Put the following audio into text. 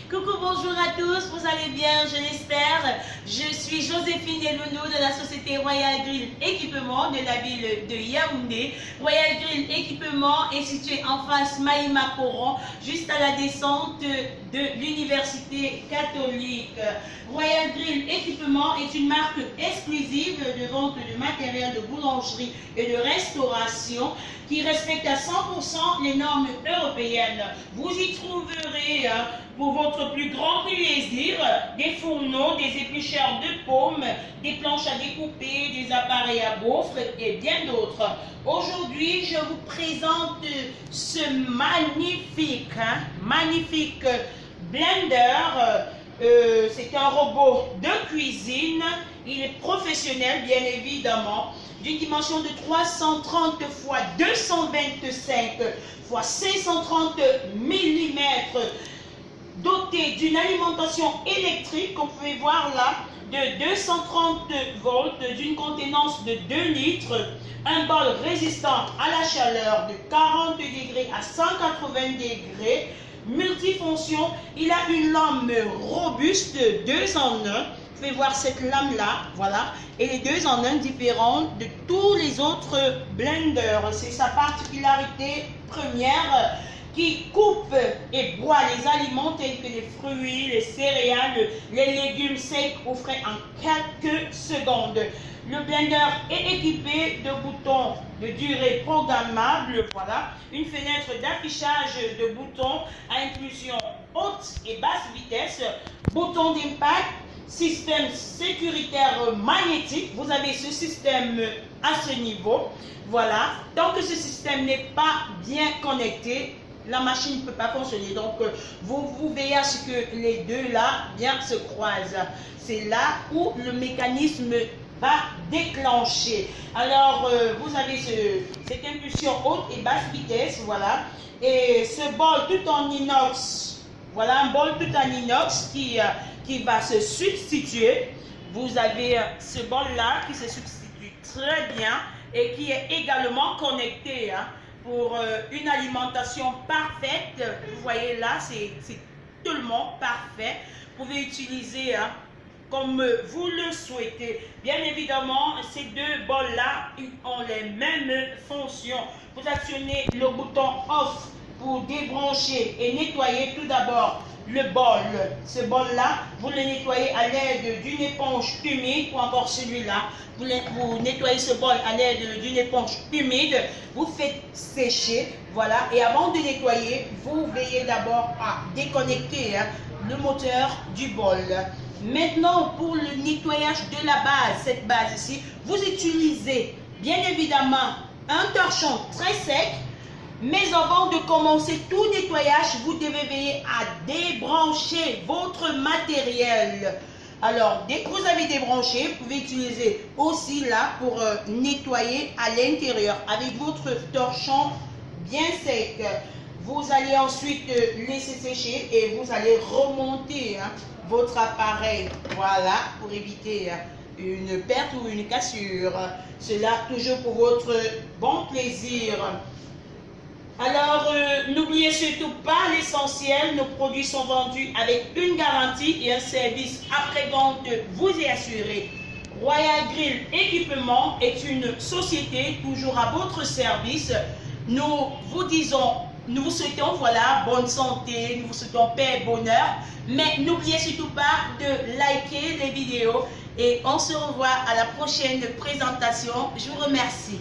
Coucou, bonjour à tous, vous allez bien, je l'espère. Je suis Joséphine Elono de la société Royal Grill Équipement de la ville de Yaoundé. Royal Grill Équipement est situé en face Maïma Coron, juste à la descente de l'Université catholique. Royal Grill Équipement est une marque exclusive de vente de matériel de boulangerie et de restauration qui respecte à 100% les normes européennes. Vous y trouverez pour votre plus grand plaisir des fourneaux, des éplucheurs de pommes, des planches à découper, des appareils à gaufres et bien d'autres. Aujourd'hui, je vous présente ce magnifique blender. C'est un robot de cuisine. Il est professionnel, bien évidemment, d'une dimension de 330 x 225 x 530 mm, doté d'une alimentation électrique, comme vous pouvez voir là, de 230 volts, d'une contenance de 2 litres, un bol résistant à la chaleur de 40 degrés à 180 degrés, multifonction. Il a une lame robuste 2 en 1. Vous pouvez voir cette lame là, voilà, et les 2 en 1 différentes de tous les autres blenders. C'est sa particularité première qui coupe et boit les aliments tels que les fruits, les céréales, les légumes secs ou frais en quelques secondes. Le blender est équipé de boutons de durée programmable, voilà, une fenêtre d'affichage de boutons à impulsion haute et basse vitesse, bouton d'impact, système sécuritaire magnétique. Vous avez ce système à ce niveau, voilà. Tant que ce système n'est pas bien connecté, la machine ne peut pas fonctionner. Donc, vous veillez à ce que les deux là bien se croisent. C'est là où le mécanisme va déclencher. Alors, vous avez cette impulsion haute et basse vitesse, voilà. Et ce bol tout en inox, voilà, un bol tout en inox qui va se substituer. Vous avez ce bol là qui se substitue très bien et qui est également connecté pour une alimentation parfaite. Vous voyez là, c'est tellement parfait. Vous pouvez utiliser comme vous le souhaitez. Bien évidemment, ces 2 bols là ont les mêmes fonctions. Vous actionnez le bouton off pour débrancher et nettoyer tout d'abord le bol. Ce bol là, vous le nettoyez à l'aide d'une éponge humide, ou encore celui-là, vous nettoyez ce bol à l'aide d'une éponge humide, vous faites sécher, voilà, et avant de nettoyer, vous veillez d'abord à déconnecter le moteur du bol. Maintenant, pour le nettoyage de la base, cette base ici, vous utilisez bien évidemment un torchon très sec. Mais avant de commencer tout nettoyage, vous devez veiller à débrancher votre matériel. Alors, dès que vous avez débranché, vous pouvez utiliser aussi là pour nettoyer à l'intérieur avec votre torchon bien sec. Vous allez ensuite laisser sécher et vous allez remonter votre appareil, voilà, pour éviter une perte ou une cassure. Cela toujours pour votre bon plaisir. Alors, n'oubliez surtout pas l'essentiel, nos produits sont vendus avec une garantie et un service après-vente vous est assuré. Royal Grill Équipement est une société toujours à votre service. Nous vous souhaitons voilà, bonne santé, nous vous souhaitons paix et bonheur. Mais n'oubliez surtout pas de liker les vidéos et on se revoit à la prochaine présentation. Je vous remercie.